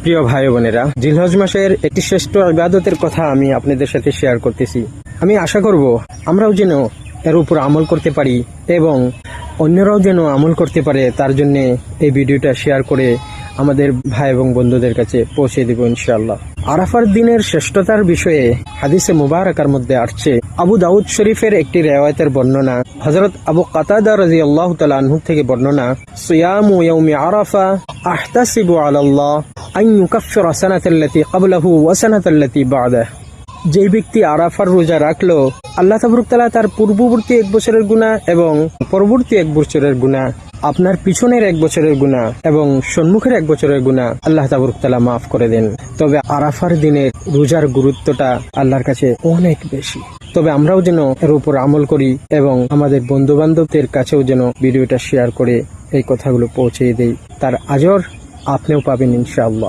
প্রিয় ভাই বোনেরা, জিলহজ মাসের একটি শ্রেষ্ঠ ইবাদতের কথা আমি আপনাদের সাথে শেয়ার করতেছি। আমি আশা করব আমরাও যেন এর উপর আমল করতে পারি এবং অন্যরাও যেন আমল করতে পারে, তার জন্য এই ভিডিওটা শেয়ার করে আমাদের ভাই এবং বন্ধুদের কাছে পৌঁছে দেব ইনশাআল্লাহ। আরাফার দিনের শ্রেষ্ঠতার বিষয়ে হাদিসে মুবারাকার মধ্যে আসছে আবু দাউদ শরীফের একটি রিওয়ায়াতের বর্ণনা, হযরত আবু কাতাদা রাদিয়াল্লাহু তাআলা আনহু থেকে বর্ণনা, সিয়ামু ইয়াউমি আরাফা আহতাসিবু আলাল্লাহ আন ইউকাফিরা সানাতাল্লাতী ক্বাবলাহু ওয়া সানাতাল্লাতী বা'দাহু। যেই ব্যক্তি আরাফার রোজা রাখলো, আল্লাহ তাবারক তাআলা তার পূর্ববর্তী 1 বছরের গুনাহ এবং পরবর্তী 1 বছরের গুনাহ, আপনার পিছনের 1 বছরের গুনাহ এবং সম্মুখের 1 বছরের গুনাহ আল্লাহ তাবারক তাআলা মাফ করে দেন। তবে আরাফার দিনের রোজার গুরুত্বটা আল্লাহর কাছে অনেক বেশি। তবে আমরাও যেন এর উপর আমল করি এবং আমাদের বন্ধু বান্ধবদের কাছেও যেন ভিডিওটা শেয়ার করে এই কথাগুলো পৌঁছে দেই, তার আজর আপনিও পাবেন ইনশাআল্লাহ।